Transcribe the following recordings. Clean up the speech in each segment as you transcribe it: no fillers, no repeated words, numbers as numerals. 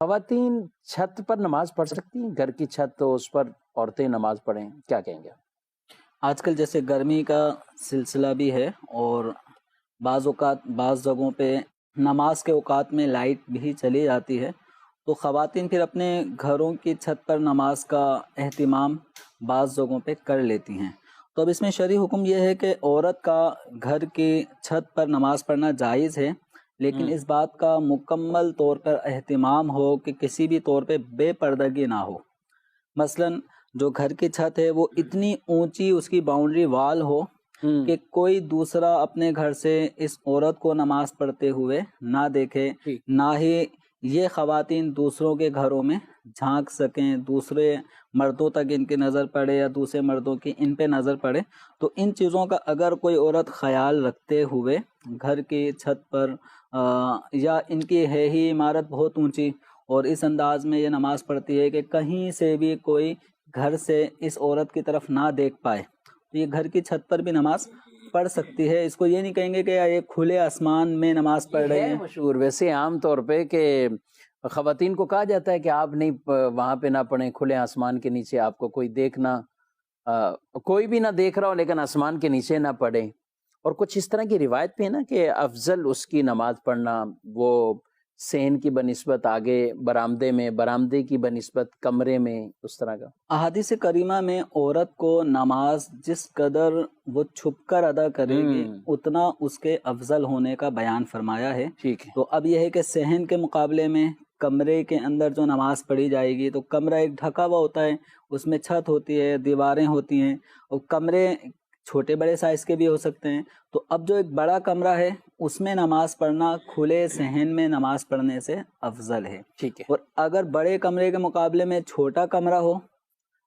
خواتین چھت پر نماز پڑھ سکتی ہیں؟ گھر کی چھت تو اس پر عورتیں نماز پڑھیں، کیا کہیں گے؟ آج کل جیسے گرمی کا سلسلہ بھی ہے اور بعض اوقات بعض جگہوں پہ نماز کے اوقات میں لائٹ بھی چلی جاتی ہے، تو خواتین پھر اپنے گھروں کی چھت پر نماز کا اہتمام بعض جگہوں پہ کر لیتی ہیں۔ تو اب اس میں شرعی حکم یہ ہے کہ عورت کا گھر کی چھت پر نماز پڑھنا جائز ہے، لیکن اس بات کا مکمل طور پر اہتمام ہو کہ کسی بھی طور پہ بے پردگی نہ ہو۔ مثلاً جو گھر کی چھت ہے وہ اتنی اونچی اس کی باؤنڈری وال ہو کہ کوئی دوسرا اپنے گھر سے اس عورت کو نماز پڑھتے ہوئے نہ دیکھے، نہ ہی یہ خواتین دوسروں کے گھروں میں جھانک سکیں، دوسرے مردوں تک ان کی نظر پڑے یا دوسرے مردوں کی ان پہ نظر پڑے۔ تو ان چیزوں کا اگر کوئی عورت خیال رکھتے ہوئے گھر کی چھت پر یا ان کی ہے ہی عمارت بہت اونچی اور اس انداز میں یہ نماز پڑھتی ہے کہ کہیں سے بھی کوئی گھر سے اس عورت کی طرف نہ دیکھ پائے، تو یہ گھر کی چھت پر بھی نماز پڑھ سکتی ہے۔ اس کو یہ نہیں کہیں گے کہ یہ کھلے آسمان میں نماز پڑھ رہی ہے۔ مشہور ویسے عام طور پہ کہ خواتین کو کہا جاتا ہے کہ آپ نہیں وہاں پہ نہ پڑھیں، کھلے آسمان کے نیچے، آپ کو کوئی دیکھنا کوئی بھی نہ دیکھ رہا ہو لیکن آسمان کے نیچے نہ پڑھیں۔ اور کچھ اس طرح کی روایت بھی ہے نا کہ افضل اس کی نماز پڑھنا وہ صحن کی بنسبت آگے برآمدے میں، برآمدے کی بنسبت کمرے میں، اس طرح کا۔ احادیث کریمہ میں عورت کو نماز جس قدر وہ چھپ کر ادا کرے گی اتنا اس کے افضل ہونے کا بیان فرمایا ہے۔ ٹھیک ہے۔ تو اب یہ ہے کہ صحن کے مقابلے میں کمرے کے اندر جو نماز پڑھی جائے گی تو کمرہ ایک ڈھکا ہوا ہوتا ہے، اس میں چھت ہوتی ہے، دیواریں ہوتی ہیں، اور کمرے چھوٹے بڑے سائز کے بھی ہو سکتے ہیں۔ تو اب جو ایک بڑا کمرہ ہے اس میں نماز پڑھنا کھلے صحن میں نماز پڑھنے سے افضل ہے۔ ٹھیک ہے۔ اور اگر بڑے کمرے کے مقابلے میں چھوٹا کمرہ ہو،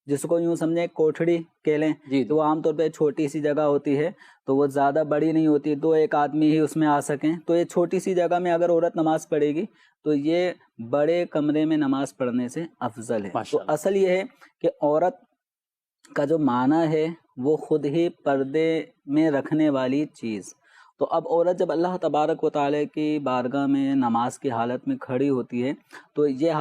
جس کو یوں سمجھیں کوٹھڑی کہہ لیں، تو وہ عام طور پہ چھوٹی سی جگہ ہوتی ہے، تو وہ زیادہ بڑی نہیں ہوتی، دو ایک آدمی ہی اس میں آ سکیں، تو یہ چھوٹی سی جگہ میں اگر عورت نماز پڑھے گی تو یہ بڑے کمرے میں نماز پڑھنے سے افضل ہے۔ تو اصل یہ ہے کہ عورت کا جو معنی ہے وہ خود ہی پردے میں رکھنے والی چیز۔ تو اب عورت جب اللہ تبارک و تعالیٰ کی بارگاہ میں نماز کی حالت میں کھڑی ہوتی ہے تو یہ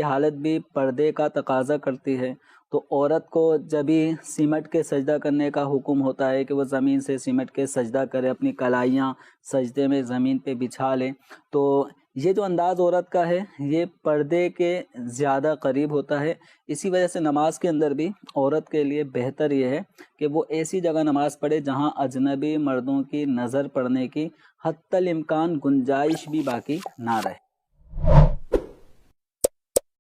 حالت بھی پردے کا تقاضا کرتی ہے۔ تو عورت کو جبھی سمٹ کے سجدہ کرنے کا حکم ہوتا ہے کہ وہ زمین سے سمٹ کے سجدہ کرے، اپنی کلائیاں سجدے میں زمین پہ بچھا لے، تو یہ جو انداز عورت کا ہے یہ پردے کے زیادہ قریب ہوتا ہے۔ اسی وجہ سے نماز کے اندر بھی عورت کے لیے بہتر یہ ہے کہ وہ ایسی جگہ نماز پڑھے جہاں اجنبی مردوں کی نظر پڑنے کی حتی الامکان گنجائش بھی باقی نہ رہے۔